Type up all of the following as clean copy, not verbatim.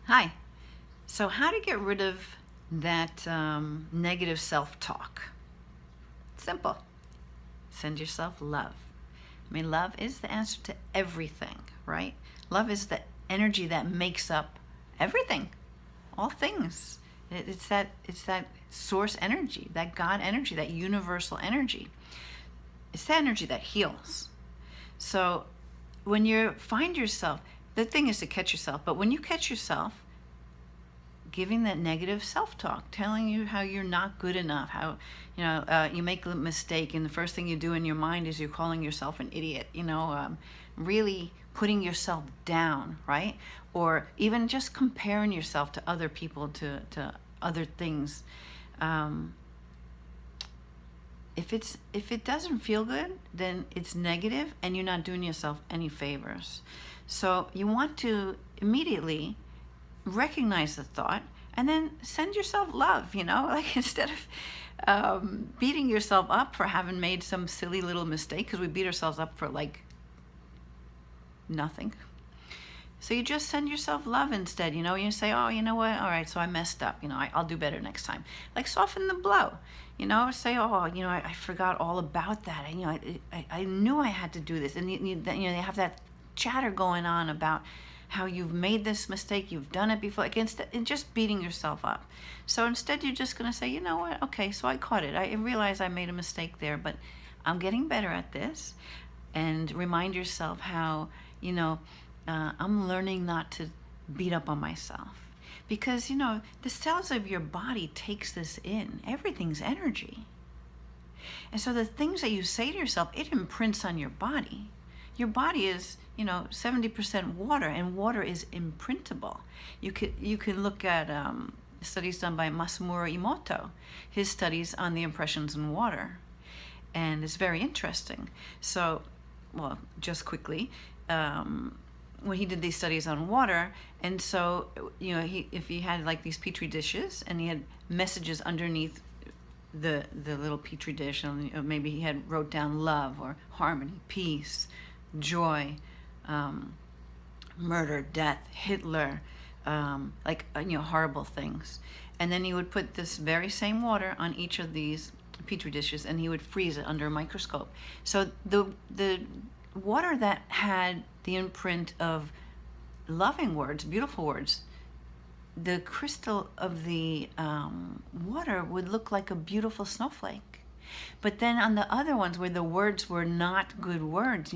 Hi. So how to get rid of that negative self-talk? Simple. Send yourself love. I mean, love is the answer to everything, right? Love is the energy that makes up everything, all things. It's that source energy, that God energy, that universal energy. It's the energy that heals. So when you find yourself, the thing is to catch yourself, but when you catch yourself giving that negative self-talk, telling you how you're not good enough, how you make a mistake, and the first thing you do in your mind is you're calling yourself an idiot, really putting yourself down, right? Or even just comparing yourself to other people, to other things. If it doesn't feel good, then it's negative and you're not doing yourself any favors. So you want to immediately recognize the thought and then send yourself love, like instead of beating yourself up for having made some silly little mistake, because we beat ourselves up for like nothing. So you just send yourself love instead, you say, oh, you know what, all right, so I messed up, I'll do better next time. Like soften the blow, say, oh, I forgot all about that. I knew I had to do this. And you have that chatter going on about how you've made this mistake, you've done it before, and just beating yourself up. So instead you're just going to say, you know what, okay, so I caught it. I realized I made a mistake there, but I'm getting better at this. And remind yourself how, I'm learning not to beat up on myself. Because, the cells of your body takes this in. Everything's energy. And so the things that you say to yourself, it imprints on your body. Your body is, 70% water, and water is imprintable. You can look at studies done by Masamura Emoto, his studies on the impressions in water. And it's very interesting. So, well, just quickly, when he did these studies on water, and so, if he had like these petri dishes and he had messages underneath the little petri dish, and maybe he had wrote down love or harmony, peace, joy, murder, death, Hitler, horrible things. And then he would put this very same water on each of these petri dishes and he would freeze it under a microscope. So the water that had the imprint of loving words, beautiful words, the crystal of the water would look like a beautiful snowflake. But then on the other ones where the words were not good words,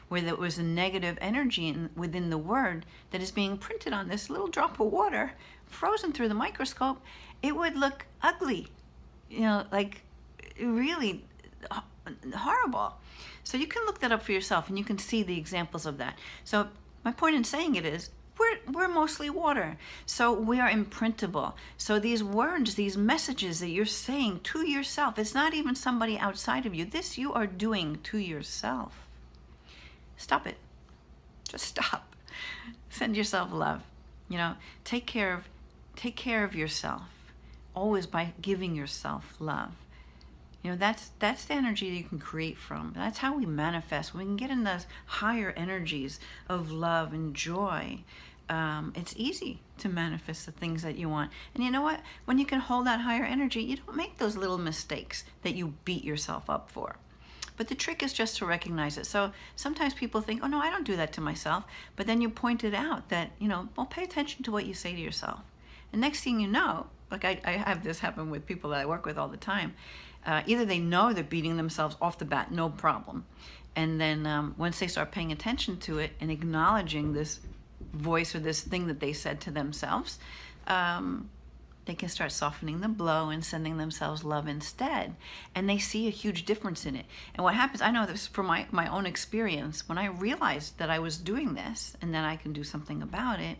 where there was a negative energy within the word that is being printed on this little drop of water, frozen through the microscope, it would look ugly, like really horrible. So you can look that up for yourself and you can see the examples of that. So my point in saying it is, we're mostly water, so we are imprintable. So these words, these messages that you're saying to yourself, it's not even somebody outside of you. This you are doing to yourself. Stop it. Just stop. Send yourself love. Take care of yourself, always by giving yourself love. That's the energy that you can create from. That's how we manifest. We can get in those higher energies of love and joy. It's easy to manifest the things that you want. And you know what? When you can hold that higher energy, you don't make those little mistakes that you beat yourself up for. But the trick is just to recognize it. So sometimes people think, oh no, I don't do that to myself. But then you pointed out that, well, pay attention to what you say to yourself. And next thing you know, like I have this happen with people that I work with all the time. Either they know they're beating themselves off the bat, no problem. And then once they start paying attention to it and acknowledging this voice or this thing that they said to themselves, they can start softening the blow and sending themselves love instead. And they see a huge difference in it. And what happens, I know this from my own experience, when I realized that I was doing this and that I can do something about it,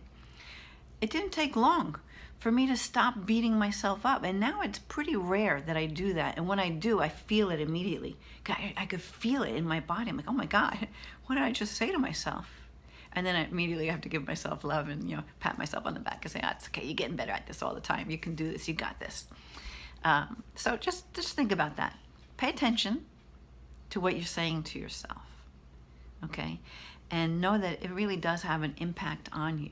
it didn't take long for me to stop beating myself up. And now it's pretty rare that I do that. And when I do, I feel it immediately. I could feel it in my body. I'm like, oh my God, what did I just say to myself? And then I immediately have to give myself love and, pat myself on the back and say, it's okay, you're getting better at this all the time. You can do this, you got this. So just think about that. Pay attention to what you're saying to yourself, okay? and know that it really does have an impact on you.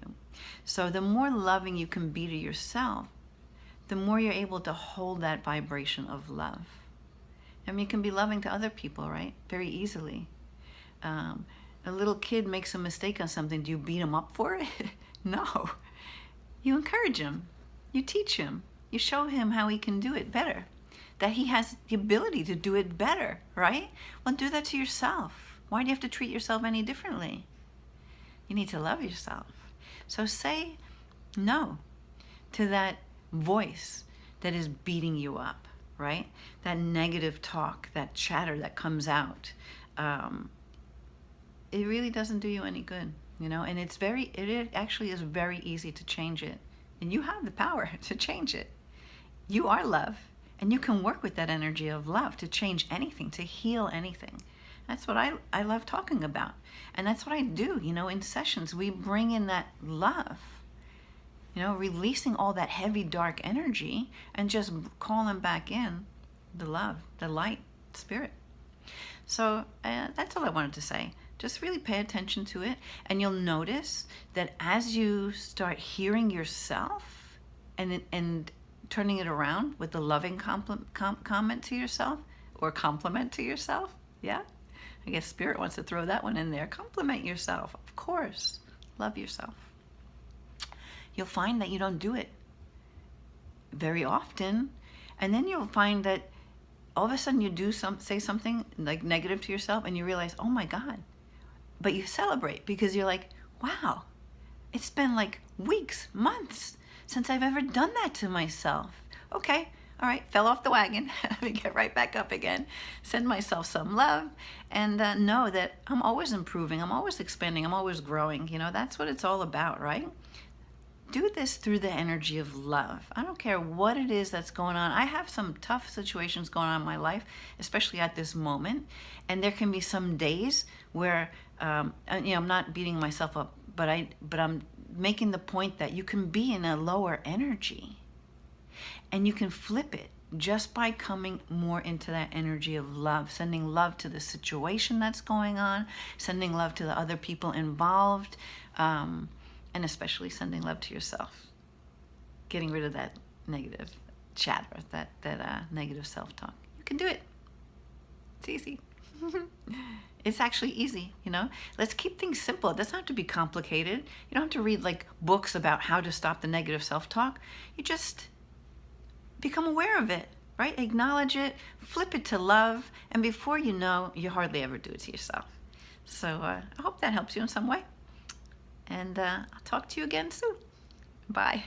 So the more loving you can be to yourself, the more you're able to hold that vibration of love. I mean, you can be loving to other people, right? Very easily. A little kid makes a mistake on something. Do you beat him up for it? No. You encourage him. You teach him. You show him how he can do it better, that he has the ability to do it better, right? Well, do that to yourself. Why do you have to treat yourself any differently? You need to love yourself. So say no to that voice that is beating you up, right? That negative talk, that chatter that comes out. It really doesn't do you any good, you know? And it actually is very easy to change it. And you have the power to change it. You are love, and you can work with that energy of love to change anything, to heal anything. That's what I love talking about. And that's what I do, you know, in sessions. We bring in that love, you know, releasing all that heavy, dark energy and just calling back in the love, the light, spirit. So that's all I wanted to say. Just really pay attention to it, and you'll notice that as you start hearing yourself and turning it around with the loving comment to yourself, or compliment to yourself, yeah? I guess Spirit wants to throw that one in there. Compliment yourself, of course. Love yourself. You'll find that you don't do it very often, and then you'll find that all of a sudden you say something like negative to yourself, and you realize, oh my God. But you celebrate because you're like, wow, it's been like weeks, months since I've ever done that to myself. Okay, all right, fell off the wagon. Let me get right back up again. Send myself some love, and know that I'm always improving. I'm always expanding. I'm always growing. You know, that's what it's all about, right? Do this through the energy of love. I don't care what it is that's going on. I have some tough situations going on in my life, especially at this moment. And there can be some days where, I'm not beating myself up, but I'm making the point that you can be in a lower energy, and you can flip it just by coming more into that energy of love, sending love to the situation that's going on, sending love to the other people involved, and especially sending love to yourself. Getting rid of that negative chatter, that negative self-talk. You can do it. It's easy. It's actually easy, you know? Let's keep things simple. It doesn't have to be complicated. You don't have to read like books about how to stop the negative self-talk. You just become aware of it, right? Acknowledge it, flip it to love, and before you know, you hardly ever do it to yourself. So I hope that helps you in some way. And I'll talk to you again soon. Bye.